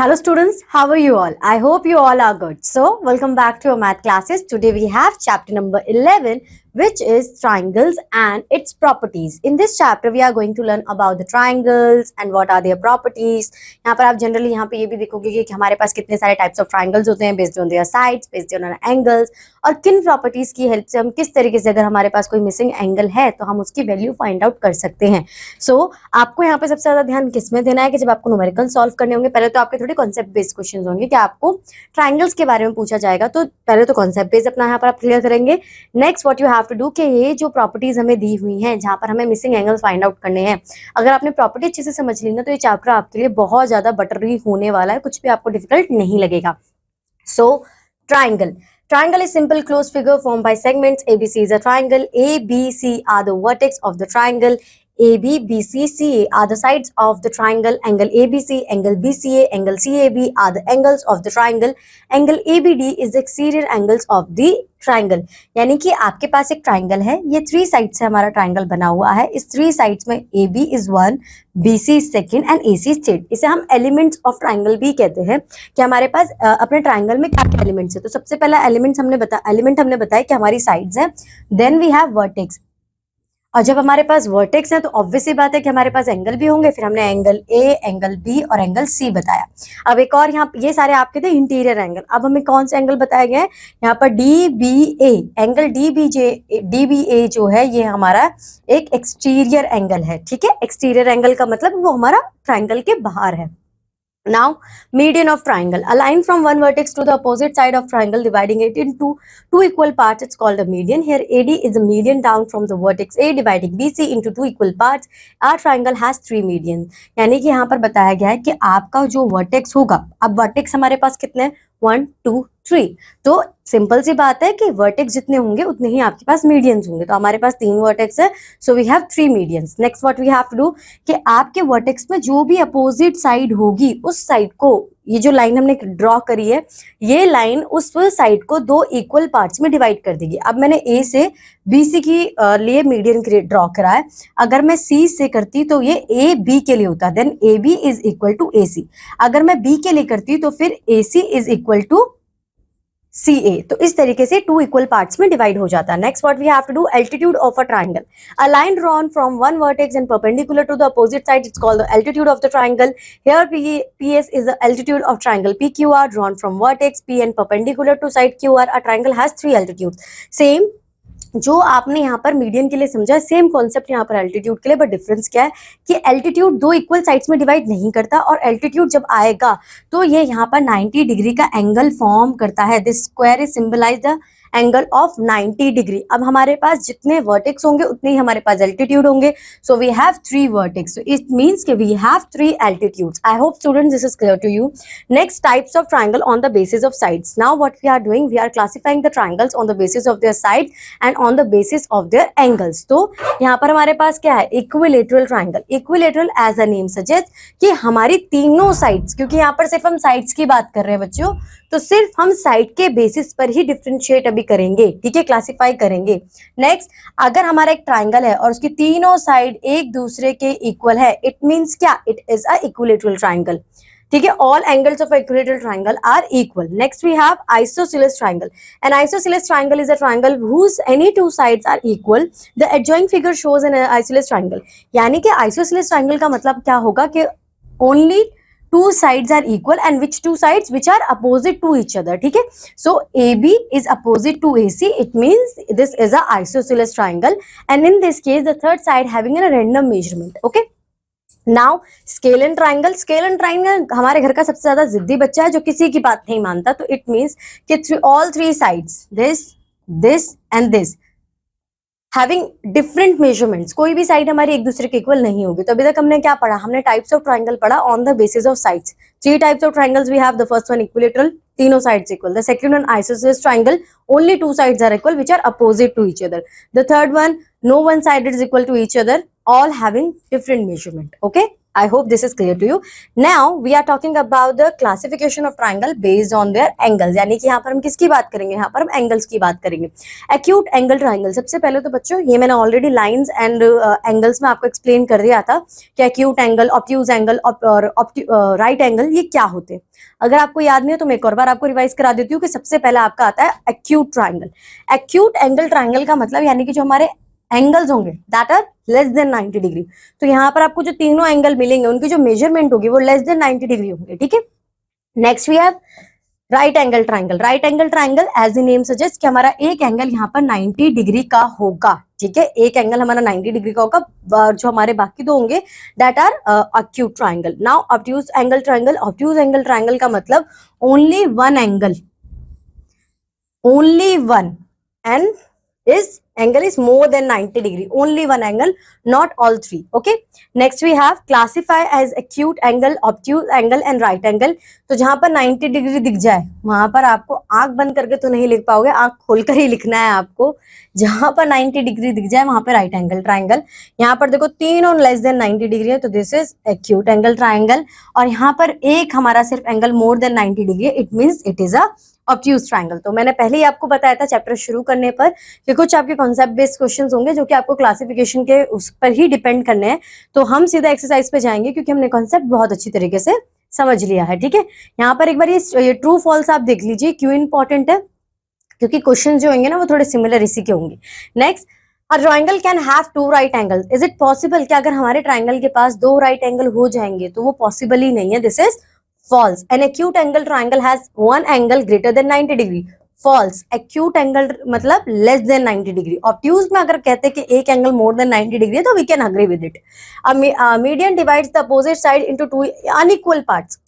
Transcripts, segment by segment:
Hello students, how are you all? I hope you all are good. So, welcome back to your math classes. Today we have chapter number 11, which is triangles and its properties. In this chapter we are going to learn about the triangles and what are their properties. यहाँ पर आप generally यहाँ पे ये भी देखोगे कि हमारे पास कितने सारे types of triangles होते हैं based on their sides, based on their angles, और किन properties की help से हम किस तरीके से अगर हमारे पास कोई missing angle है तो हम उसकी value find out कर सकते हैं. So, आपको यहाँ पे सबसे ज्यादा ध्यान किसमें देना है कि जब आपको न्यूमेरिकल सॉल्व करने होंगे, पहले तो आपके थोड़े कॉन्सेप्ट बेस्ड क्वेश्चंस होंगे कि आपको ट्रायंगल्स के बारे में पूछा जाएगा, तो पहले तो कॉन्सेप्ट बेस्ड अपना यहाँ पर आप क्लियर करेंगे. Next what you have to do कि ये जो प्रॉपर्टीज हमें दी हुई हैं जहाँ पर हमें मिसिंग एंगल्स फाइंड आउट करने हैं, अगर आपने प्रॉपर्टी अच्छे से समझ ली ना तो ये चैप्टर आपके लिए बहुत ज्यादा बटरी होने वाला है, कुछ भी आपको डिफिकल्ट नहीं लगेगा. सो Triangle is simple closed figure formed by segments. ABC is a triangle. A, B, C are the vertex of the triangle. AB, BC, CA are the sides of the triangle. Angle ABC, angle BCA, angle CAB are the angles of the triangle. Angle ABD is the exterior angles of the triangle. यानी कि आपके पास एक triangle है, ये 3 side से हमारा triangle बना हुआ है. इस 3 साइड्स में AB is 1, BC is 2 and AC is 3. इसे हम एलिमेंट्स ऑफ ट्राइंगल भी कहते हैं कि हमारे पास अपने ट्राइंगल में क्या क्या एलिमेंट्स है. तो सबसे पहला एलिमेंट हमने बताया कि हमारी साइड्स हैं. देन वी हैव वर्टेक्स, और जब हमारे पास वर्टेक्स है तो ऑब्वियस सी बात है कि हमारे पास एंगल भी होंगे. फिर हमने एंगल ए, एंगल बी और एंगल सी बताया. अब एक और यहाँ ये सारे आपके थे इंटीरियर एंगल. अब हमें कौन से एंगल बताए गए हैं यहाँ पर? डी बी ए. एंगल डी बी ए जो है ये हमारा एक एक्सटीरियर एंगल है. ठीक है, एक्सटीरियर एंगल का मतलब वो हमारा ट्राइंगल के बाहर है. Now, median of triangle. A line from one vertex to the opposite side of triangle dividing it into 2 equal parts. It's called a median. Here, AD is a median down from the vertex A dividing BC into 2 equal parts. Our triangle has 3 medians. यानी कि यहाँ पर बताया गया है कि आपका जो vertex होगा, अब vertex हमारे पास कितने हैं? 1, 2, 3. तो सिंपल सी बात है कि वर्टेक्स जितने होंगे उतने ही आपके पास मीडियंस होंगे. तो हमारे पास 3 वर्टेक्स है, so we have 3 medians. Next what we have to do कि आपके वर्टेक्स में जो भी अपोजिट साइड होगी उस साइड को, ये जो लाइन हमने ड्रॉ करी है ये लाइन उस साइड को 2 इक्वल पार्ट्स में डिवाइड कर देगी. अब मैंने ए से BC की लिए मीडियन ड्रॉ करा है. अगर मैं C से करती तो ये AB के लिए होता, then AB is equal to AC. अगर मैं B के लिए करती तो फिर AC is equal to CA. तो इस तरीके से 2 इक्वल पार्ट्स में डिवाइड हो जाता है. Next what we have to do, altitude of a triangle. A line drawn from one vertex and perpendicular to the opposite side it's called the altitude of the triangle. Here PS is the altitude of triangle PQR drawn from vertex P and perpendicular to side QR. A triangle has 3 altitudes. Same जो आपने यहाँ पर median के लिए समझा, same concept यहाँ पर altitude के लिए, बट डिफरेंस क्या है कि एल्टीट्यूड 2 इक्वल साइड्स में डिवाइड नहीं करता, और एल्टीट्यूड जब आएगा तो ये यहाँ पर 90 डिग्री का एंगल फॉर्म करता है. This square is symbolise the angle of 90 degree. अब हमारे पास जितने वर्टेक्स होंगे उतने ही हमारे पास एल्टीट्यूड होंगे. So we have 3 vertex. It means कि we have 3 altitudes. I hope students this is clear to you. Next, types of triangle on the basis of sides. Now what we are doing, we are classifying the triangles on the basis of their side and on the basis of their angles. तो यहाँ पर हमारे पास क्या है? Equilateral triangle. Equilateral as a name suggest कि हमारी तीनों साइड्स, क्योंकि यहाँ पर सिर्फ हम साइड्स की बात कर रहे हैं बच्चों, तो सिर्फ हम साइड के बेसिस पर ही डिफरेंशिएट अभी करेंगे. ठीक है, क्लासिफाई करेंगे. नेक्स्ट, अगर हमारा एक ट्राइंगल है और उसकी तीनों साइड एक दूसरे के इक्वल है, इट मींस क्या? It is a equilateral triangle. ठीक है, all angles of equilateral triangle are equal. Next we have isosceles triangle. An isosceles triangle is a triangle whose any 2 sides are equal. The adjoining figure shows an isosceles triangle. यानी कि isosceles triangle का मतलब क्या होगा कि only 2 sides are equal, and which 2 sides? Which are opposite to each other. ठीक है, so AB is opposite to AC. It means this is a isosceles triangle, and in this case the third side having a random measurement. Okay. Now scale and triangle. Scale and triangle हमारे घर का सबसे ज्यादा जिद्दी बच्चा है जो किसी की बात नहीं मानता. तो इट मींस कि all 3 sides, this and this, having different measurements. कोई भी साइड हमारी एक दूसरे के इक्वल नहीं होगी. तो अभी तक हमने क्या पढ़ा? हमने टाइप्स ऑफ ट्राइंगल पढ़ा on the basis of sides. 3 types of triangles we have. The first one equilateral, तीनों sides equal. The second one isosceles triangle, only 2 sides are equal which are opposite to each other. The third one, no one side is equal to each other, all having different measurement. Okay, I hope this is clear to you. Now we are talking about the classification of triangle based on their angles. यानी कि यहाँ पर हम किसकी बात करेंगे, यहाँ पर हम एंगल्स की बात करेंगे. Acute angle triangle. सबसे पहले तो बच्चों ये मैंने ऑलरेडी लाइंस एंड एंगल्स में आपको एक्सप्लेन कर दिया था कि एक्यूट एंगल, ऑब्ट्यूज एंगल और राइट एंगल ये क्या होते हैं. अगर आपको याद नहीं है तो मैं एक और बार आपको रिवाइज करा देती हूँ कि सबसे पहले आपका आता है acute triangle. Acute angle triangle का मतलब यानी कि जो हमारे एंगल्स होंगे that are less than 90 degree. तो यहाँ पर आपको जो तीनों एंगल मिलेंगे उनकी जो मेजरमेंट होगी वो लेस देन 90 डिग्री होंगे. ठीक है. Next we have right angle triangle. Right angle triangle as the name suggest कि हमारा एक एंगल यहाँ पर 90 डिग्री का होगा. ठीक है. एक एंगल हमारा 90 डिग्री का होगा. जो हमारे बाकी दो होंगे that are acute triangle. Now obtuse angle triangle. Obtuse angle triangle का मतलब only one angle, only one, and is angle is more than 90 degree, only one angle, not all three. Okay, next we have classify as acute angle, obtuse angle and right angle. तो जहां पर 90 degree दिख जाए वहां पर आपको आंख बंद करके तो नहीं लिख पाओगे, आंख खोलकर ही लिखना है आपको. जहां पर 90 डिग्री दिख जाए वहां पर राइट एंगल ट्राइंगल. यहाँ पर देखो तीनों लेस देन 90 डिग्री है तो this is acute angle triangle. और यहाँ पर एक हमारा सिर्फ angle more than 90 degree, it means it is a obtuse triangle. तो मैंने पहले ही आपको बताया था चैप्टर शुरू करने पर कि कुछ आपके कॉन्सेप्ट बेस्ड क्वेश्चंस होंगे जो कि आपको क्लासिफिकेशन के उस पर ही डिपेंड करने हैं. तो हम सीधा एक्सरसाइज पे जाएंगे क्योंकि हमने कॉन्सेप्ट बहुत अच्छी तरीके से समझ लिया है. ठीक है. यहाँ पर एक बार ये ट्रू फॉल्स आप देख लीजिए. क्यों इंपॉर्टेंट है? क्योंकि क्वेश्चन जो होंगे ना वो थोड़े सिमिलर इसी के होंगे. Next, a triangle can have two right angle. Is it possible कि अगर हमारे ट्राइंगल के पास दो राइट एंगल हो जाएंगे? तो वो पॉसिबल ही नहीं है. This is false. An acute angle triangle has one angle greater than 90 degree. False. Acute angle मतलब less than 90 degree. Obtuse में अगर कहते हैं कि एक angle more than 90 degree तो we can agree with it. A median divides the opposite side into two unequal parts.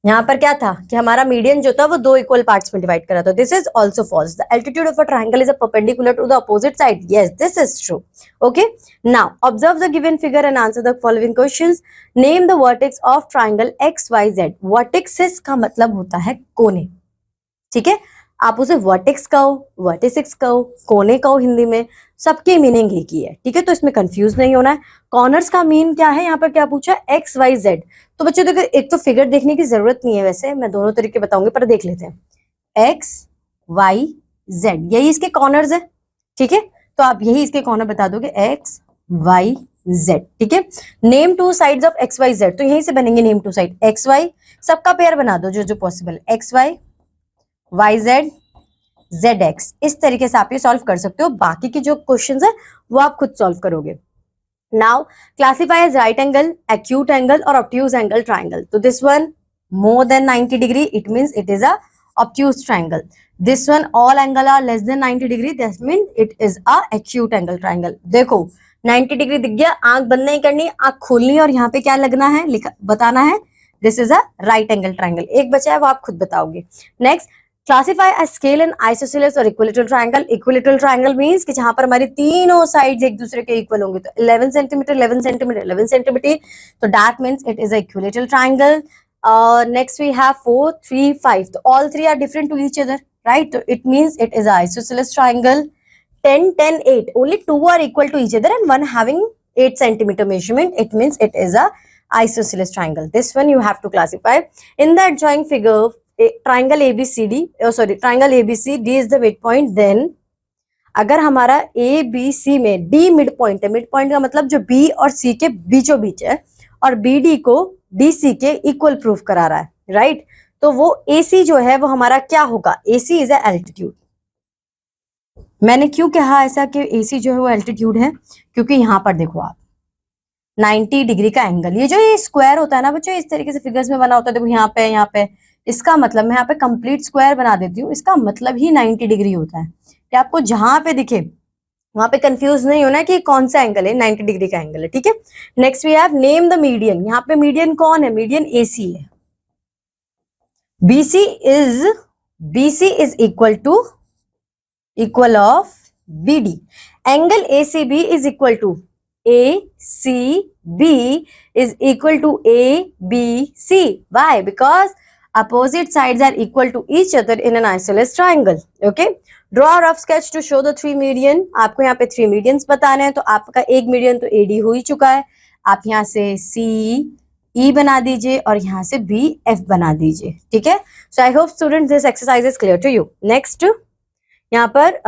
यहाँ पर क्या था कि हमारा मीडियन जो था वो दो इक्वल पार्ट्स में डिवाइड करा था. This is also false. The altitude of a triangle is a perpendicular to the opposite side. Yes, this is true. Okay, now observe the given figure and answer the following questions. Name the vertex of triangle X Y Z. Vertexes का मतलब होता है कोने. ठीक है. आप उसे vertex कहो, वर्टिसेस कहो, कोने कहो, हिंदी में सबकी मीनिंग एक ही है. ठीक है. तो इसमें कंफ्यूज नहीं होना है. कॉर्नर्स का मीन क्या है? यहाँ पर क्या पूछा? X Y Z. तो बच्चों देखो, एक तो फिगर देखने की जरूरत नहीं है, वैसे मैं दोनों तरीके बताऊंगी पर देख लेते हैं. एक्स वाई जेड यही इसके कॉर्नर्स है. ठीक है. तो आप यही इसके कॉर्नर बता दोगे, एक्स वाई जेड. ठीक है. Name two sides of X Y Z. तो यहीं से बनेंगे name two side. X Y सबका पेयर बना दो जो जो पॉसिबल है. X Y, Y Z, Z X. इस तरीके से आप ये सॉल्व कर सकते हो. बाकी के जो क्वेश्चंस है वो आप खुद सॉल्व करोगे. Now classify as right angle, acute angle or obtuse angle triangle. So this one more than 90 degree, it means it is a obtuse triangle. This one all angle are less than 90 degree, that means it is a acute angle triangle. देखो 90 degree दिख गया, आंख बंद नहीं करनी, आंख खोलनी है और यहाँ पे क्या लगना है, बताना है. This is a right angle triangle. एक बचा है वो आप खुद बताओगे. Next, classify a scalene and isosceles और equilateral triangle. Equilateral triangle means कि जहां पर हमारी तीनों साइड्स एक दूसरे के इक्वल होंगे. तो 11 सेंटीमीटर, 11 सेंटीमीटर, 11 सेंटीमीटर, तो that means it is a equilateral triangle. Next we have 4, 3, 5. तो all three are different to each other, right? तो it means it is a isosceles triangle. 10, 10, 8, only two are equal to each other and one having 8 centimeter measurement, it means it is a isosceles triangle. This one you have to classify. In the adjoining figure, triangle ABCD, triangle ABCD is the midpoint. Then अगर हमारा ABC में D mid point है, mid point का मतलब जो B और C के बीचों बीच है और BD को DC के इक्वल प्रूफ करा रहा है, राइट? तो वो AC जो है वो हमारा क्या होगा? AC is a altitude. मैंने क्यों कहा ऐसा कि AC जो है वो एल्टीट्यूड है? क्योंकि यहाँ पर देखो आप 90 डिग्री का एंगल, ये जो ये स्क्वायर होता है ना बच्चों, इस तरीके से फिगर्स में बना होता है. देखो यहाँ पे इसका मतलब मैं यहाँ पे कंप्लीट स्क्वायर बना देती हूँ. इसका मतलब ही 90 डिग्री होता है कि आपको जहां पे दिखे वहां पे कंफ्यूज नहीं होना कि कौन सा एंगल है, 90 डिग्री का एंगल है. ठीक है. Next we have name the median. यहाँ पे मीडियन कौन है? मीडियन AC है. BC is equal of BD. Angle ACB is equal to ACB is equal to ABC. Why? Because opposite sides are equal to each other in an isosceles triangle. Okay. Draw a rough sketch to show the 3 median. आपको यहाँ पे 3 medians बताने हैं. तो आपका एक median तो AD हो ही चुका है. आप यहाँ से सी ई बना दीजिए और यहाँ से बी एफ बना दीजिए, ठीक है। So I hope student this exercise is clear to you. Next यहाँ पर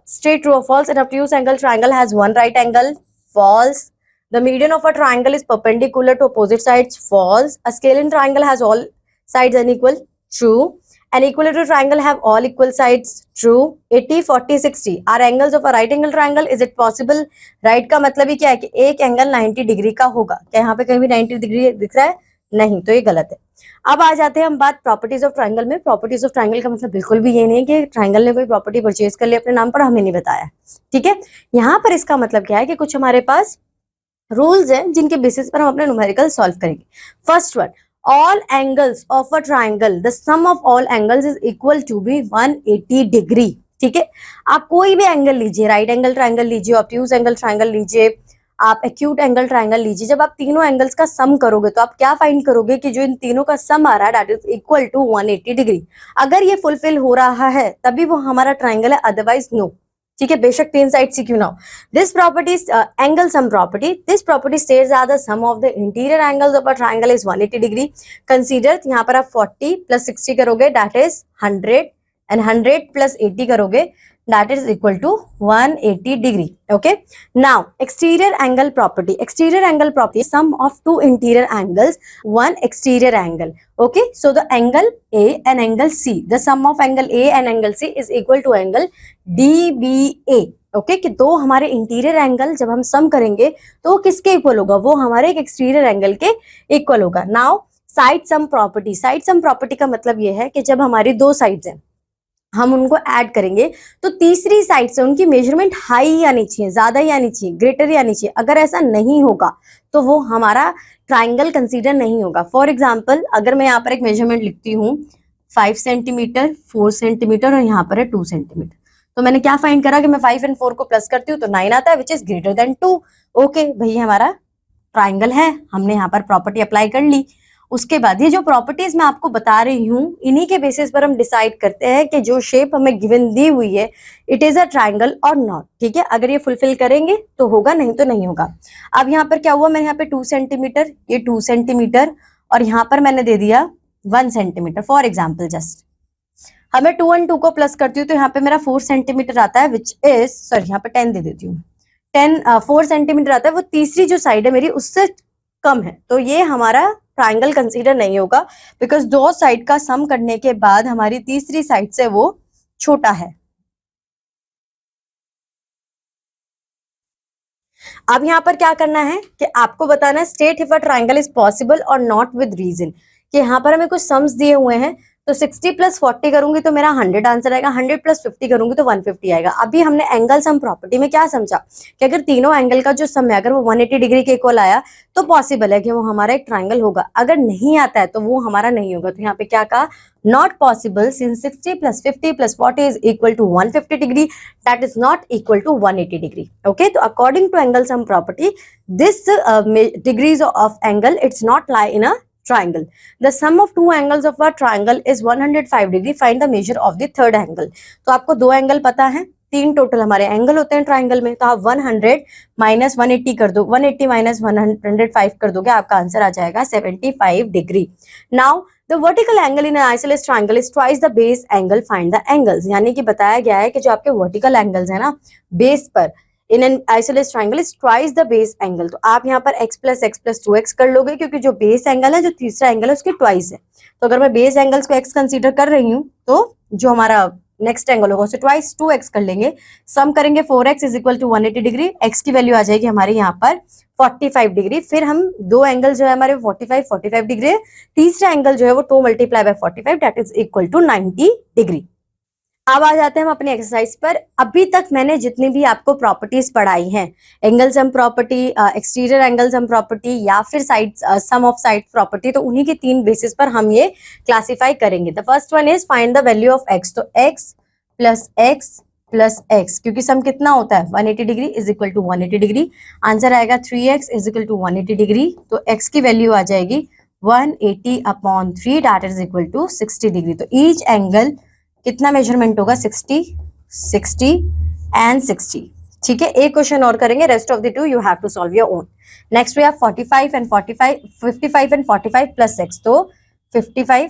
स्ट्रेट ट्रू और false, an obtuse angle triangle has one right angle, false. The median of a triangle is perpendicular to opposite sides, false. A scalene in triangle has all sides unequal, true. An equilateral triangle have all equal sides, true. 80, 40, 60 are angles of a right angle triangle. Is it possible? Right का मतलब ही क्या है कि एक angle 90 degree का होगा। क्या यहाँ पे कहीं भी 90 डिग्री दिख रहा है? नहीं, तो ये गलत है। अब आ जाते हैं हम बात प्रॉपर्टीज ऑफ ट्राइंगल में। प्रॉपर्टीज ऑफ ट्राइंगल का मतलब बिल्कुल भी ये नहीं कि ट्राइंगल ने कोई प्रॉपर्टी परचेज कर ली अपने नाम पर, हमें नहीं बताया, ठीक है। यहाँ पर इसका मतलब क्या है कि कुछ हमारे पास रूल्स हैं जिनके बेसिस पर हम अपने न्यूमेरिकल सॉल्व करेंगे। First one, all angles of a triangle, the sum of all angles is equal to be 180 degree, ठीक है। आप कोई भी एंगल लीजिए, राइट एंगल ट्राइंगल लीजिए, ऑब्ट्यूज एंगल ट्राइंगल लीजिए, आप एक्यूट एंगल ट्राइंगल लीजिए, जब आप तीनों एंगल्स का सम करोगे तो आप क्या फाइंड करोगे कि जो इन तीनों का सम आ रहा है that is equal to 180 degree. अगर ये फुलफिल हो रहा है तभी वो हमारा ट्राइंगल है, अदरवाइज नो, ठीक है। बेशक तीन साइड से क्यों ना हो। This property angle sum property, this property states that the sum of the interior angles of a triangle is 180 degree. Consider, यहाँ पर आप 40 प्लस 60 करोगे दैट इज 100 एंड 100 प्लस 80 करोगे that is equal to 180 degree. Okay, now exterior angle property, exterior angle property is sum of two interior angles, one exterior angle. Okay, so the angle A and angle C, the sum of angle A and angle C is equal to angle DBA. Okay कि दो हमारे interior angle जब हम सम करेंगे तो किसके equal होगा, वो हमारे एक एक्सटीरियर एंगल के इक्वल होगा। Now side sum property, side sum property का मतलब ये है कि जब हमारी दो साइड्स हैं हम उनको ऐड करेंगे तो तीसरी साइड से उनकी मेजरमेंट हाई आनी चाहिए, ज्यादा ही आनी चाहिए, ग्रेटर ही आनी चाहिए। अगर ऐसा नहीं होगा तो वो हमारा ट्राइंगल कंसीडर नहीं होगा। फॉर एग्जांपल अगर मैं यहाँ पर एक मेजरमेंट लिखती हूँ 5 सेंटीमीटर, 4 सेंटीमीटर और यहाँ पर है 2 सेंटीमीटर, तो मैंने क्या फाइंड करा कि मैं 5 और 4 को प्लस करती हूँ तो 9 आता है which is greater than 2। Okay भैया हमारा ट्राइंगल है, हमने यहाँ पर प्रॉपर्टी अप्लाई कर ली। उसके बाद ये जो प्रॉपर्टीज मैं आपको बता रही हूँ इन्हीं के बेसिस पर हम डिसाइड करते हैं कि जो शेप हमें गिवन दी हुई है इट इज अ ट्राइंगल और नॉट, ठीक है। अगर ये फुलफिल करेंगे तो होगा, नहीं तो नहीं होगा। अब यहाँ पर क्या हुआ, मैं यहाँ पे 2 सेंटीमीटर, ये 2 सेंटीमीटर और यहाँ पर मैंने दे दिया 1 सेंटीमीटर फॉर एग्जाम्पल। जस्ट हमें 2 और 2 को प्लस करती हूँ तो यहाँ पे मेरा 4 सेंटीमीटर आता है विच इज, सॉरी यहाँ पे 10 दे देती हूँ, 4 सेंटीमीटर आता है, वो तीसरी जो साइड है मेरी उससे कम है, तो ये हमारा ट्राइंगल कंसीडर नहीं होगा बिकॉज दो साइड का सम करने के बाद हमारी तीसरी साइड से वो छोटा है। अब यहाँ पर क्या करना है कि आपको बताना है state if a triangle is possible और नॉट विद रीजन, कि यहाँ पर हमें कुछ सम्स दिए हुए हैं तो 60 प्लस 40 करूंगी तो मेरा 100 आंसर आएगा, 100 प्लस 50 करूंगी तो 150 आएगा। अभी हमने एंगल सम प्रॉपर्टी में क्या समझा कि अगर तीनों एंगल का जो सम है अगर वो 180 डिग्री के इक्वल आया तो पॉसिबल है कि वो हमारा एक ट्राइंगल होगा, अगर नहीं आता है तो वो हमारा नहीं होगा। तो यहाँ पे क्या कहा, not possible since 60 plus 50 plus 40 is equal to 150 degree, that is not equal to 180 degree. Okay, तो according to angle sum property this degrees of angle it's not lie in a triangle. The sum of two angles of a triangle is 105 degree. Find the measure of the third angle. तो आपको दो angle पता है, तीन total हमारे angle होते हैं triangle में, तो आप 100 माइनस 180 कर दो, 180 माइनस 105 कर दोगे, आपका आंसर आ जाएगा 75 degree. Now the vertical angle in isosceles triangle is twice the base angle, find the angles. यानी कि बताया गया है कि जो आपके वर्टिकल एंगल्स है ना बेस पर in an isosceles triangle is twice the base angle, तो आप यहाँ पर x प्लस 2x कर लोगे क्योंकि जो बेस एंगल है जो तीसरा एंगल है उसके ट्वाइस है। तो अगर मैं बेस एंगल्स को x कंसीडर कर रही हूँ तो जो हमारा नेक्स्ट एंगल होगा उसे ट्वाइस 2x कर लेंगे, सम करेंगे 4x is equal to 180 degree, x की वैल्यू आ जाएगी हमारे यहाँ पर 45 डिग्री। फिर हम दो एंगल जो है हमारे 45 डिग्री, तीसरा एंगल जो है वो 2 multiply by 45 that is equal to 90 degree. अब आ जाते हैं हम अपनी एक्सरसाइज पर। अभी तक मैंने जितनी भी आपको प्रॉपर्टीज पढ़ाई हैं, angle sum property, exterior angle sum property या फिर side sum of side property, तो उन्हीं के तीन बेसिस पर हम ये क्लासिफाई करेंगे। The first one is find the value of X, तो एक्स प्लस एक्स क्योंकि सम कितना होता है 180 degree is equal to 180 degree, answer आएगा 3x is equal to 180 degree, तो एक्स की वैल्यू आ जाएगी 180 upon 3 that is equal to 60 degree. तो ईच एंगल कितना मेजरमेंट होगा 60 एंड 60, ठीक है, एक क्वेश्चन और करेंगे, rest of the two you have to solve your own. Next we have 45 and 45, 55 and 45 plus x, तो 55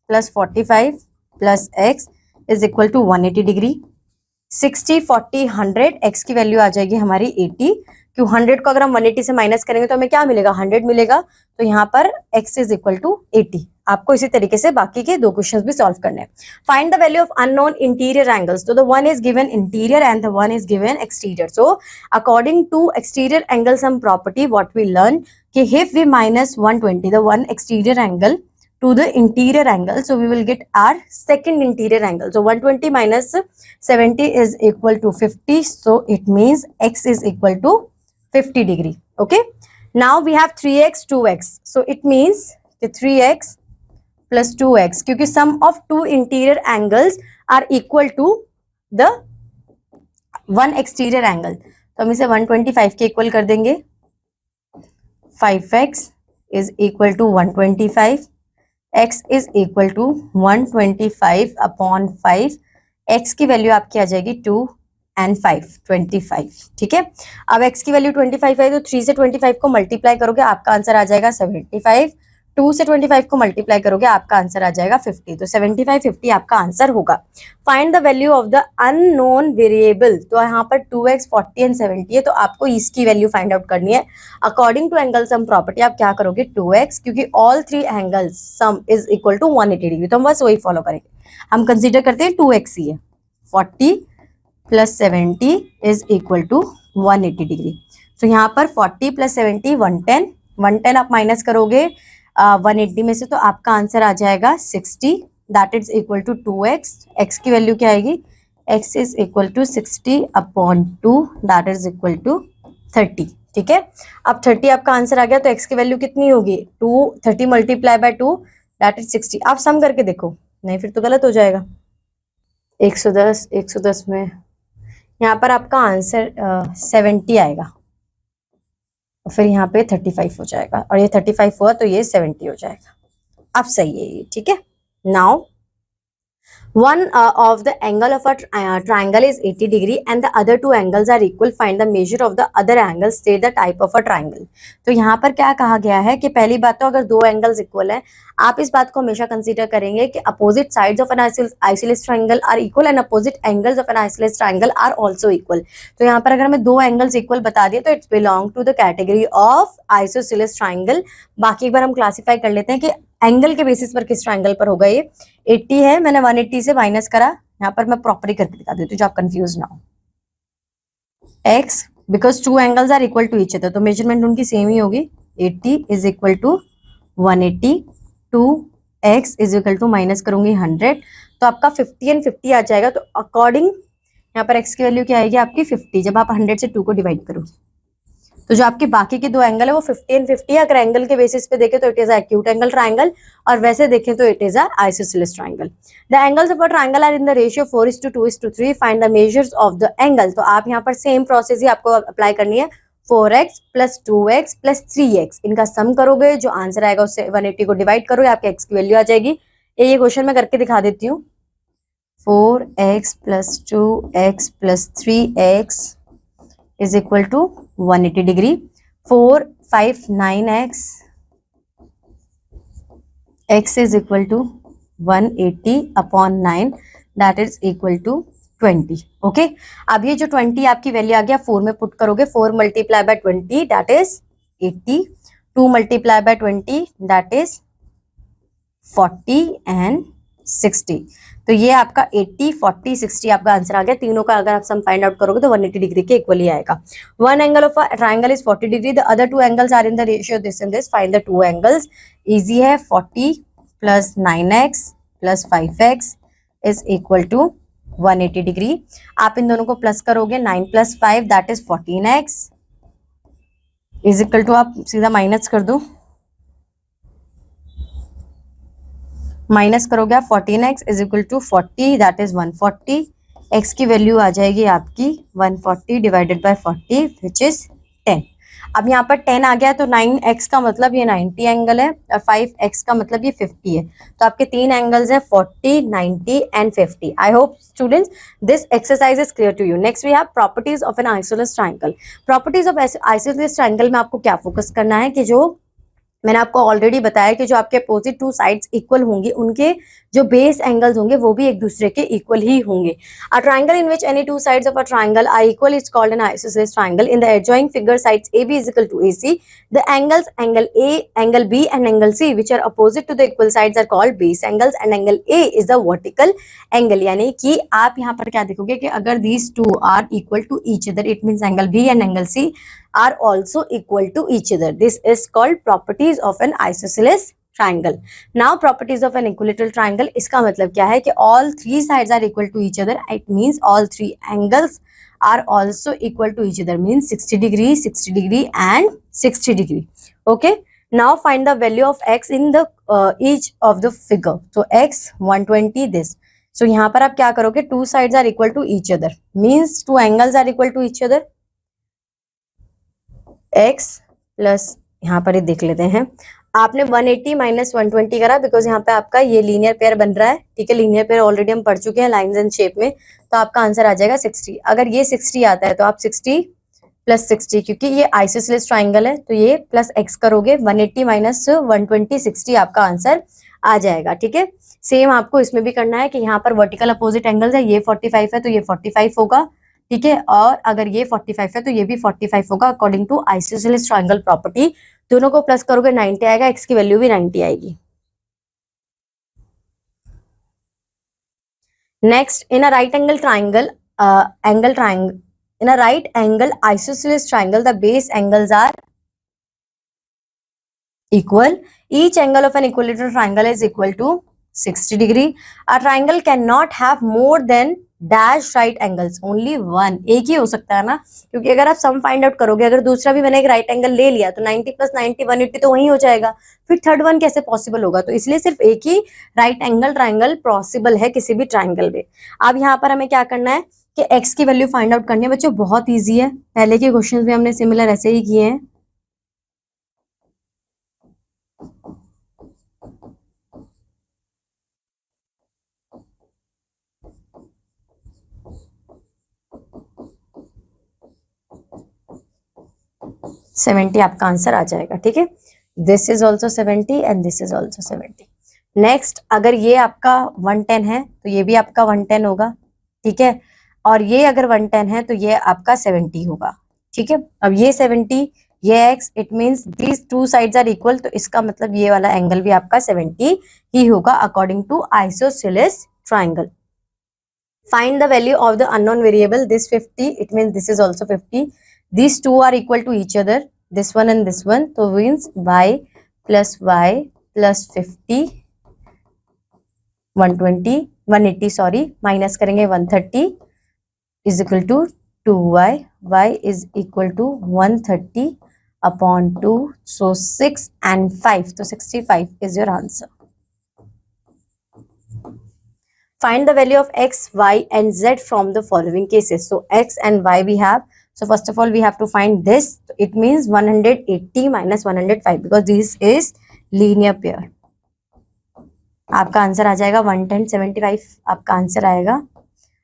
plus 45 plus x is equal to 180 degree. 60 40 100, x की वैल्यू आ जाएगी हमारी 80, क्यों 100 को अगर हम 180 से माइनस करेंगे तो हमें क्या मिलेगा, 100 मिलेगा, तो यहाँ पर x इज इक्वल टू 80। आपको इसी तरीके से बाकी के दो क्वेश्चंस भी सॉल्व करने हैं। Find the value of unknown interior angles, तो the one is given interior and the one is given exterior. So according to exterior angle sum property what we learn कि if we minus 120 the one exterior angle to the interior angle, so we will get our second interior angle. So 120 minus 70 is equal to 50, so it means x is equal to 50 degree. Okay, now we have 3x 2x, so it means 3x plus 2x, क्योंकि sum of two interior angles are equal to the one exterior angle, तो हम इसे 125 के equal कर देंगे। 5x is equal to 125, x is equal to 125 upon 5, x की value आपकी आ जाएगी 2 and 5 25। ठीक है, अब x की वैल्यू 25 है तो 3 से 25 को मल्टीप्लाई करोगे आपका आंसर आ जाएगा 75, 2 से 25 को मल्टीप्लाई करोगे आपका आंसर आ जाएगा 50, तो 75 50 आपका आंसर होगा। Find the value of the unknown variable, तो यहाँ पर 2x 40 एंड 70 है, तो आपको इसकी वैल्यू फाइंड आउट करनी है। According to angle sum property आप क्या करोगे, 2x, क्योंकि all three angles sum is equal to 180 degree, तो हम बस वही फॉलो करेंगे। हम कंसीडर करते हैं 2x ही है, 40 plus 70 is equal to 180 degree. तो यहाँ पर 40 प्लस 70 110, 110 आप माइनस करोगे 180 में से, तो आपका आंसर आ जाएगा 60, that is equal to 2x। x की वैल्यू क्या आएगी, x is equal to 60 upon 2, that is equal to 30। ठीक है, अब 30 आपका आंसर आ गया, तो x की वैल्यू कितनी होगी, 2, 30 मल्टीप्लाई बाय 2 दैट इज 60। आप सम करके देखो, नहीं फिर तो गलत हो जाएगा। 110 110 में यहाँ पर आपका आंसर 70 आएगा, फिर यहाँ पे 35 हो जाएगा, और ये 35 हुआ तो ये 70 हो जाएगा। अब सही है ये, ठीक है। Now one of the angle of a triangle is 80 degree and the other two angles are equal. Find the measure of the other angle. State the type of a triangle. तो यहाँ पर क्या कहा गया है कि पहली बात तो अगर दो एंगल्स इक्वल है, आप इस बात को हमेशा कंसीडर करेंगे कि opposite sides of an isosceles triangle are equal and opposite angles of an isosceles triangle are also equal. तो यहाँ पर अगर हमें दो एंगल्स इक्वल बता दिए तो it's belong to the category of isosceles triangle. बाकी एक बार हम क्लासीफाई कर लेते हैं कि एंगल के बेसिस पर किस ट्रायंगल पर होगा। ये 80 है, मैंने 180 से माइनस करा, यहाँ पर मैं प्रॉपरली करके दिखा देती हूँ जो आप कंफ्यूज ना हो। x because two angles are equal to each other, तो मेजरमेंट उनकी सेम ही होगी। 80 is equal to 180, 2x is equal to minus करूंगी 100, तो आपका 50 एंड 50 आ जाएगा। तो अकॉर्डिंग यहाँ पर x की वैल्यू क्या आएगी आपकी 50, जब आप 100 से 2 को डिवाइड करो तो जो आपके बाकी के दो एंगल है वो 50 एंड 50 है। अगर एंगल के बेसिस पे देखें तो it is a acute angle triangle, और वैसे देखें तो it is a isosceles triangle. The angles of a triangle are in the ratio 4:2:3। Find the measures of the angle. तो आप यहाँ पर सेम प्रोसेस ही आपको अप्लाई करनी है। 4x plus 2x plus 3x, इनका सम करोगे, जो आंसर आएगा उससे 180 को डिवाइड करोगे, आपके x की वैल्यू आ जाएगी। ये क्वेश्चन मैं करके दिखा देती हूँ। 4x plus 2x plus 3x is equal to 180 degree. 4 5 9x, x is equal to 180 upon 9, that is equal to 20. okay, अब ये जो 20 आपकी वैल्यू आ गया 4 में पुट करोगे, 4 multiply by 20 that is 80, 2 multiply bye 20 that is 40 and 60। तो ये आपका 80 40 60 आपका आंसर आ गया। तीनों का अगर आप सम फाइंड आउट करोगे तो 180 डिग्री के इक्वल ही आएगा। One angle of a triangle is 40 degree, the other two angles are in the ratio this and this. Find the two angles. Easy है, 40 plus 9x plus 5x is equal to 180 degree. आप इन दोनों को plus करोगे, 9 plus 5 that is 14x is equal to, आप सीधा minus कर दो, माइनस करोगे आप 14x is equal to 40 that is 140। x की वैल्यू आ जाएगी आपकी 140 डिवाइडेड बाय 40 विच इज 10। अब यहाँ पर 10 आ गया तो 9x का मतलब ये 90 एंगल है और 5x का मतलब ये 50 है। तो आपके तीन एंगल्स है 40, 90 and 50। I hope students this exercise is clear to you. Next we have properties of an isosceles triangle. Properties of isosceles triangle में आपको क्या फोकस करना है कि जो मैंने आपको ऑलरेडी बताया कि जो आपके अपोजिट टू साइड्स इक्वल होंगी उनके जो बेस एंगल्स होंगे वो भी एक दूसरे के इक्वल ही होंगे। A triangle in which any two sides of a triangle are equal is called an isosceles triangle. In the adjoining figure sides AB is equal to AC, the angles angle A, angle B and angle C which are opposite to the equal sides are called base angles and angle A is the vertical angle। यानी कि आप यहाँ पर क्या देखोगे कि अगर these two are equal to each other it means angle B and angle C are also equal to each other. This is called properties of an isosceles triangle. Now properties of an equilateral triangle, इसका मतलब क्या है कि all three sides are equal to each other. It means all three angles are also equal to each other, means 60 degree, 60 degree and 60 degree. Okay. Now find the value of x in the each of the figure. So x 120 this. So यहाँ पर आप क्या करोगे, two sides are equal to each other, means two angles are equal to each other. x plus यहाँ पर ही देख लेते हैं, आपने 180 माइनस 120 करा बिकॉज यहाँ पे आपका ये लीनियर पेयर बन रहा है। ठीक है, लीनियर पेयर ऑलरेडी हम पढ़ चुके हैं लाइंस एंड शेप में। तो आपका आंसर आ जाएगा 60। अगर ये 60 आता है तो आप 60 प्लस 60, क्योंकि ये आइसोसेलेस ट्राइंगल है तो ये प्लस x करोगे, 180 माइनस 120 60 आपका आंसर आ जाएगा। ठीक है, सेम आपको इसमें भी करना है कि यहाँ पर वर्टिकल अपोजिट एंगल्स है, ये 45 है तो ये 45 होगा। ठीक है, और अगर ये 45 है तो ये भी 45 होगा according to isosceles triangle property. दोनों को प्लस करोगे 90 आएगा, x की वैल्यू भी 90 आएगी। Next, in a right angle triangle in a right angle isosceles triangle the base angles are equal. Each angle of an equilateral triangle is equal to 60 degree. A triangle cannot have more than dash right angles, only one, एक ही हो सकता है ना, क्योंकि अगर आप sum find out करोगे, अगर दूसरा भी मैंने एक राइट एंगल ले लिया तो 90 प्लस 90 180 तो वही हो जाएगा, फिर थर्ड वन कैसे पॉसिबल होगा। तो इसलिए सिर्फ एक ही राइट एंगल ट्राइंगल पॉसिबल है किसी भी ट्राइंगल में। अब यहाँ पर हमें क्या करना है कि x की वैल्यू फाइंड आउट करनी है। बच्चों बहुत ईजी है, पहले के क्वेश्चन भी हमने सिमिलर ऐसे ही किए हैं। सेवेंटी आपका आंसर आ जाएगा। ठीक है, this is also 70 and this is also 70। Next, अगर ये आपका 110 है तो ये भी आपका 110 होगा। ठीक है, और ये अगर 110 है तो ये आपका 70 होगा। ठीक है, अब ये 70 ये x, it means these two sides are equal, तो इसका मतलब ये वाला एंगल भी आपका 70 ही होगा according to isosceles triangle. Find the value of the unknown variable. This 50, it means this is also 50. These two are equal to each other, this one and this one. So means y plus 50, 120, 180 sorry, minus करेंगे 130 is equal to 2y. y is equal to 130 upon 2. So 6 and 5. So 65 is your answer. Find the value of x, y and z from the following cases. So x and y we have. So first of all we have to find this. It means 180 minus 105 because this is linear pair. आपका answer आ जाएगा 110, 75 आपका answer आएगा।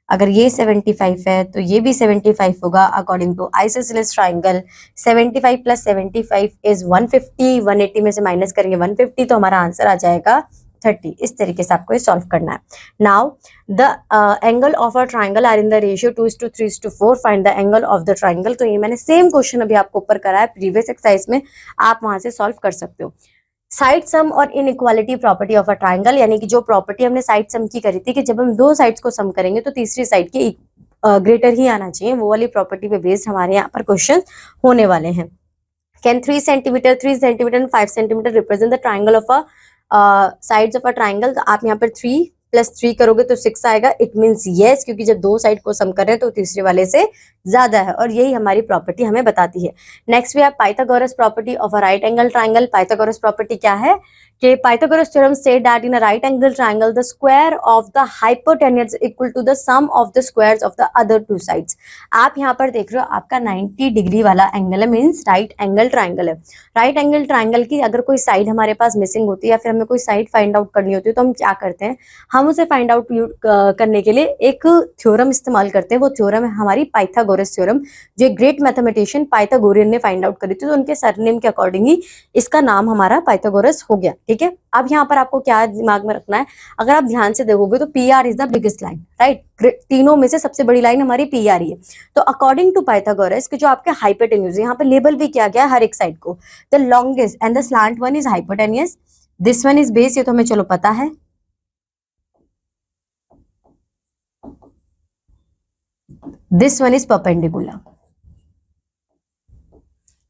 अगर ये 75 है तो ये भी 75 होगा according to isosceles triangle. 75 plus 75 is 150, 180 में से माइनस करेंगे 150 तो हमारा आंसर आ जाएगा 30। इस तरीके से आपको ये सॉल्व करना है। Now the angle of a triangle are in the ratio 2:3:4। Find the angle of the triangle. तो ये मैंने सेम क्वेश्चन अभी आपको ऊपर करा है प्रीवियस एक्सरसाइज में, आप वहां से सॉल्व कर सकते हो। साइड सम और inequality property of a triangle, यानी कि जो प्रॉपर्टी हमने साइड सम की करी थी कि जब हम दो साइड्स को सम करेंगे तो तीसरी साइड की ग्रेटर ही आना चाहिए, वो वाली प्रॉपर्टी पे बेस्ड हमारे यहाँ पर क्वेश्चन होने वाले हैं। Can 3 centimetre 3 centimetre and 5 centimetre represent the triangle of a sides of a triangle. तो आप यहाँ पर 3 प्लस 3 करोगे तो 6 आएगा। इट मीन्स येस, क्योंकि जब दो साइड को सम कर रहे हैं तो तीसरे वाले से ज्यादा है, और यही हमारी प्रॉपर्टी हमें बताती है। Next we have Pythagoras property of a right angle triangle. Pythagoras property क्या है कि Pythagoras theorem said that in a right angle triangle the square of the hypotenuse equal to the sum of the squares of the other two sides. आप यहाँ पर देख रहे हो आपका 90 डिग्री वाला एंगल है, मीन्स राइट एंगल ट्राइंगल है। राइट एंगल ट्राइंगल की अगर कोई साइड हमारे पास मिसिंग होती है या फिर हमें कोई साइड फाइंड आउट करनी होती है तो हम क्या करते हैं, हम उसे फाइंड आउट करने के लिए एक थ्योरम इस्तेमाल करते हैं। वो थ्योरम है हमारी पाइथागोरस थ्योरम, जो एक ग्रेट मैथमेटिशियन पाइथागोरियन ने फाइंड आउट करी थी। तो उनके सरनेम के अकॉर्डिंग ही इसका नाम हमारा पाइथागोरस हो गया। ठीक है, अब यहाँ पर आपको क्या दिमाग में रखना है, अगर आप ध्यान से देखोगे तो P R is the biggest line, right. तीनों में से सबसे बड़ी लाइन हमारी पी आर ही है। तो अकॉर्डिंग टू पाइथागोरस के जो आपके हाइपोटेन्यूज, यहाँ पे लेबल भी किया गया है हर एक साइड को। The longest and the slant one is hypotenuse, this one is base, ये तो हमें चलो पता है। This one is perpendicular.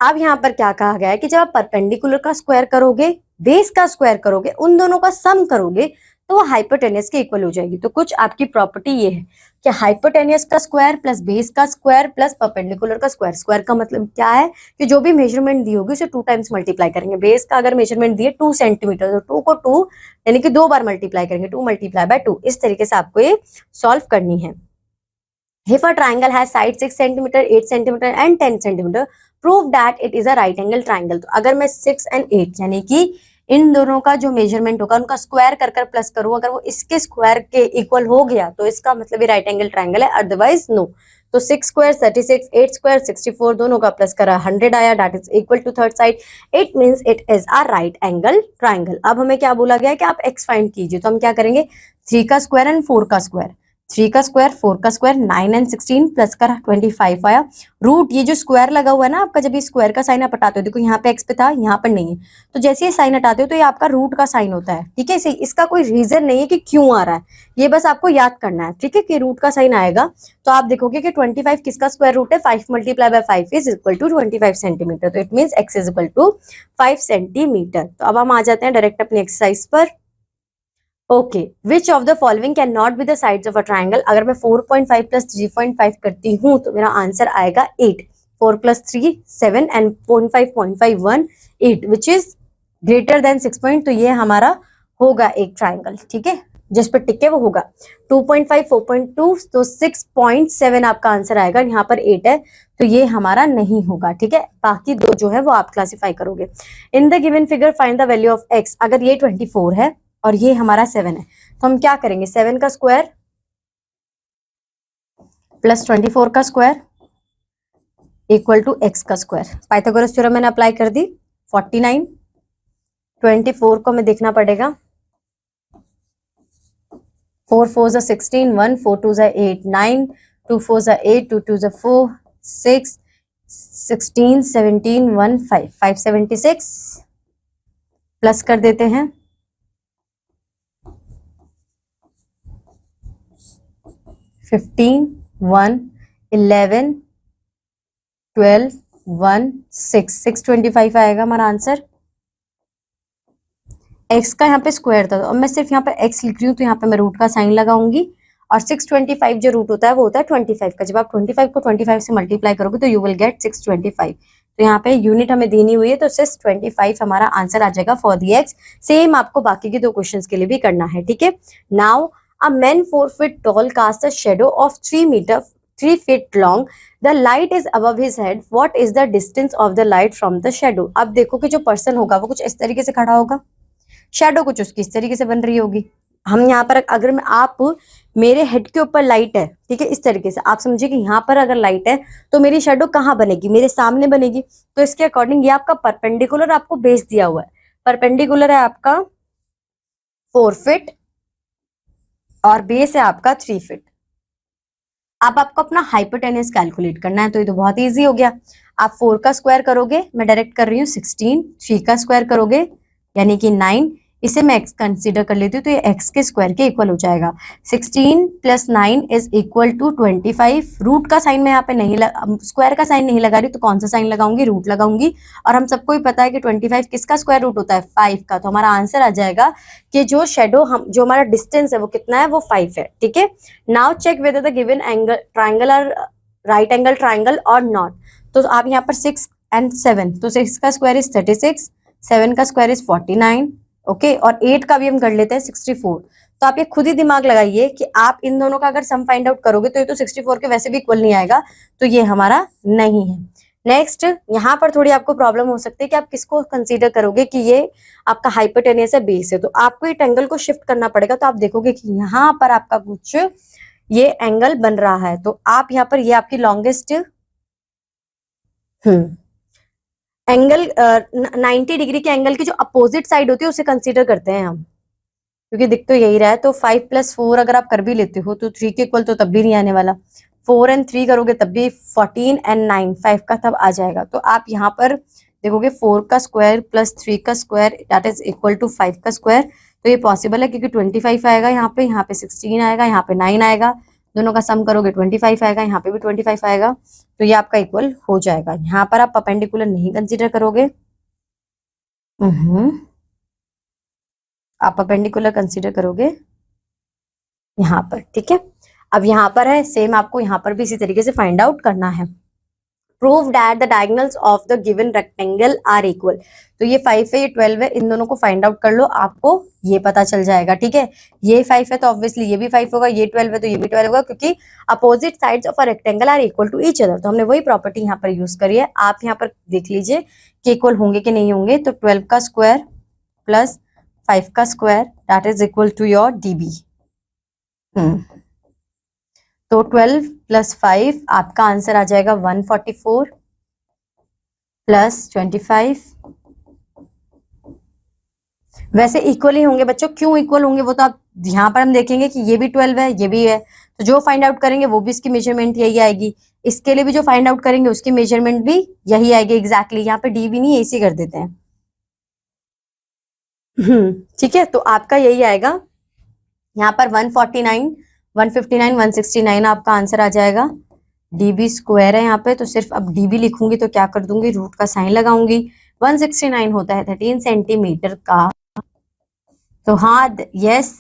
अब यहाँ पर क्या कहा गया है कि जब आप परपेंडिकुलर का स्क्वायर करोगे, बेस का स्क्वायर करोगे, उन दोनों का सम करोगे तो वो हाइपोटेन्यूज के इक्वल हो जाएगी। तो कुछ आपकी प्रॉपर्टी ये है कि हाइपोटेन्यूज का स्क्वायर प्लस बेस का स्क्वायर प्लस परपेंडिकुलर का स्क्वायर। स्क्वायर का मतलब क्या है कि जो भी मेजरमेंट दी होगी उसे 2 टाइम्स मल्टीप्लाई करेंगे। बेस का अगर मेजरमेंट दिए 2 सेंटीमीटर तो 2 को 2 यानी कि 2 बार मल्टीप्लाई करेंगे, 2 मल्टीप्लाई बाय 2। इस तरीके से आपको ये सॉल्व करनी है। If a triangle has side 6 centimeter, 8 centimeter and 10 centimeter, prove that it is a right angle triangle। तो अगर मैं 6 and 8 यानी कि इन दोनों का जो मेजरमेंट होगा उनका स्क्वायर कर कर प्लस करूं, अगर वो इसके स्क्वायर के इक्वल हो गया तो इसका मतलब ये राइट एंगल ट्राइंगल है, अदरवाइज नो। तो 6 स्क्वायर 36, 8 स्क्वायर 64, दोनों का प्लस करा 100 आया, that is equal to third side. It means it is a right angle triangle. अब हमें क्या बोला गया है कि आप एक्स फाइंड कीजिए, तो हम क्या करेंगे, 3 का स्क्वायर एंड 4 का स्क्वायर। 3 का स्क्वायर 4 का स्क्वायर 9 एंड 16 प्लस करा 25 आया। रूट ये जो स्क्वायर लगा हुआ है ना आपका, जब ये स्क्वायर का साइन आप हटाते हो, देखो यहाँ पे एक्स पे था यहाँ पर नहीं है, तो जैसे ये साइन हटाते हो तो ये आपका रूट का साइन होता है। ठीक है, इसे इसका कोई रीजन नहीं है कि क्यों आ रहा है, ये बस आपको याद करना है। ठीक है, कि रूट का साइन आएगा तो आप देखोगे कि 25 किसका स्क्वायर रूट है, 5 multiply by 5 is equal to 25 centimetre. तो it means x is equal to 5 centimetre. तो अब हम आ जाते हैं डायरेक्ट अपनी एक्सरसाइज पर। Okay, which of the following can not be the sides of a triangle. अगर मैं 4.5 प्लस 3.5 करती हूँ तो मेरा आंसर आएगा 8। 4 plus 3 7 and 0.5 1 8 which is greater than 6 point. तो ये हमारा होगा एक ट्राइंगल। ठीक है, जिस पर टिक है वो होगा 2.5 4.2, तो 6.7 आपका आंसर आएगा। यहाँ पर 8 है तो ये हमारा नहीं होगा। ठीक है, बाकी दो जो है वो आप क्लासिफाई करोगे। In the given figure find the value of x. अगर ये 24 है और ये हमारा 7 है तो हम क्या करेंगे, 7 का स्क्वायर प्लस 24 का स्क्वायर इक्वल टू एक्स का स्क्वायर। पाइथागोरस थ्योरम मैंने अप्लाई कर दी। 49 24 को हमें देखना पड़ेगा, 4 4 16, 1 4 2 8 9, 2 4 8, 2 2 4 6 16 17 1 5 576 प्लस कर देते हैं 15 1 11 12 1 6 625 आएगा हमारा आंसर। x का यहाँ पे स्क्वायर था, और मैं सिर्फ यहाँ पे x लिख रही हूँ तो यहाँ पे मैं रूट का साइन लगाऊंगी। और 625 जो रूट होता है वो होता है 25 का। जब आप 25 को 25 से मल्टीप्लाई करोगे तो यू विल गेट 625। तो यहाँ पे यूनिट हमें देनी हुई है तो 625 हमारा आंसर आ जाएगा फॉर दी एक्स। सेम आपको बाकी के दो क्वेश्चंस के लिए भी करना है। ठीक है, now a man 4 feet tall casts a shadow of 3 feet long. The light is above his head. What is the distance of the light from the shadow? अब देखो कि जो पर्सन होगा वो कुछ इस तरीके से खड़ा होगा, शेडो कुछ उसकी इस तरीके से बन रही होगी। हम यहाँ पर अगर मैं आप मेरे हेड के ऊपर लाइट है, ठीक है, इस तरीके से आप समझिए कि यहाँ पर अगर लाइट है तो मेरी शेडो कहाँ बनेगी, मेरे सामने बनेगी। तो इसके अकॉर्डिंग ये आपका परपेंडिकुलर आपको बेस दिया हुआ है। परपेंडिकुलर है आपका 4 फीट और बेस है आपका 3 फीट। अब आपको अपना हाइपोटेन्यूज कैलकुलेट करना है, तो ये तो बहुत इजी हो गया। आप 4 का स्क्वायर करोगे, मैं डायरेक्ट कर रही हूँ 16, 3 का स्क्वायर करोगे यानी कि 9, इसे मैं x कंसीडर कर लेती हूँ तो ये x के स्क्वायर के इक्वल हो जाएगा। 16 + 9 इज इक्वल टू 25। रूट का साइन मैं यहाँ पे नहीं स्क्वायर का साइन नहीं लगा रही, तो कौन सा साइन लगाऊंगी, रूट लगाऊंगी। और हम सबको ही पता है कि 25 किसका स्क्वायर रूट होता है, 5 का। तो हमारा आंसर आ जाएगा कि जो शेडो जो हमारा डिस्टेंस है वो कितना है, वो 5 है। ठीक है, now check whether the given angle triangle are right angle triangle और नॉट। तो आप यहाँ पर 6 and 7, तो 6 का स्क्वायर इज 36, 7 का स्क्वायर इज 49, ओके, और 8 का भी हम कर लेते हैं 64। तो आप ये खुद ही दिमाग लगाइए कि आप इन दोनों का अगर सम फाइंड आउट करोगे तो ये तो 64 के वैसे भी इक्वल नहीं आएगा, तो ये हमारा नहीं है। नेक्स्ट, यहाँ पर थोड़ी आपको प्रॉब्लम हो सकती है कि आप किसको कंसीडर करोगे कि ये आपका हाइपोटेनियस है, बेस है, तो आपको ये एंगल को शिफ्ट करना पड़ेगा। तो आप देखोगे कि यहाँ पर आपका कुछ ये एंगल बन रहा है, तो आप यहाँ पर ये आपकी लॉन्गेस्ट एंगल 90 डिग्री के एंगल की जो अपोजिट साइड होती है उसे कंसीडर करते हैं हम, क्योंकि दिख तो यही रहा है। तो 5 + 4 अगर आप कर भी लेते हो तो 3 के इक्वल तो तब भी नहीं आने वाला। 4 and 3 करोगे तब भी 14 and 9 5 का तब आ जाएगा। तो आप यहाँ पर देखोगे 4 का स्क्वायर + 3 का square that is equal to 5 का स्क्वायर। तो ये पॉसिबल है क्योंकि 25 आएगा यहाँ पे 16 आएगा, यहाँ पे 9 आएगा, दोनों का सम करोगे 25 आएगा, यहाँ पे भी 25 आएगा, तो ये आपका इक्वल हो जाएगा। यहाँ पर आप परपेंडिकुलर नहीं कंसीडर करोगे, आप परपेंडिकुलर कंसीडर करोगे यहाँ पर। ठीक है, अब यहाँ पर है सेम, आपको यहाँ पर भी इसी तरीके से फाइंड आउट करना है। Prove that the diagonals of the given rectangle are equal. तो ये 5 है, ये 12 है, इन दोनों को फाइंड आउट कर लो, आपको ये पता चल जाएगा। ठीक है, ये 5 है तो ऑब्वियसली ये भी 5 होगा, ये 12 है तो ये भी 12 होगा, क्योंकि opposite sides of a rectangle are equal to each other. तो हमने वही प्रॉपर्टी यहाँ पर यूज करी है। आप यहाँ पर देख लीजिए कि इक्वल होंगे कि नहीं होंगे। तो 12 का स्क्वायर प्लस 5 का square that is equal to your DB। तो 12 + 5 आपका आंसर आ जाएगा 144 + 25। वैसे इक्वल ही होंगे बच्चों, क्यों इक्वल होंगे वो तो आप यहाँ पर हम देखेंगे कि ये भी 12 है, ये भी है, तो जो फाइंड आउट करेंगे वो भी इसकी मेजरमेंट यही आएगी। इसके लिए भी जो फाइंड आउट करेंगे उसकी मेजरमेंट भी यही आएगी एग्जैक्टली। यहाँ पे DB नहीं, AC कर देते हैं। ठीक है, तो आपका यही आएगा यहाँ पर 149, 159, 169 आपका आंसर आ जाएगा। DB स्क्वायर है यहाँ पे, तो सिर्फ अब DB लिखूंगी तो क्या कर दूंगी, रूट का साइन लगाऊंगी। 169 होता है 13 सेंटीमीटर का। तो हाँ, yes,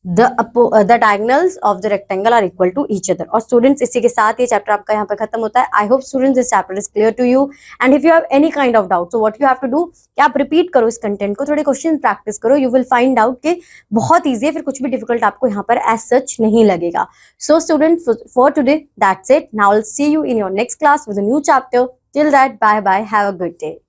the diagonals of the rectangle are equal to each other. और स्टूडेंट्स, इसी के साथ ये चैप्टर आपका यहाँ पे खत्म होता है। I hope students this chapter is clear to you, and if you have any kind of doubt so what you have to do, कि आप रिपीट करो इस कंटेंट को, थोड़े क्वेश्चन प्रैक्टिस करो, यू विल फाइंड आउट कि बहुत easy है, फिर कुछ भी डिफिकल्ट आपको यहाँ पर एज सच नहीं लगेगा। So student, for today that's it. Now I will see you in your next class with a new chapter. Till that, bye bye, have a good day.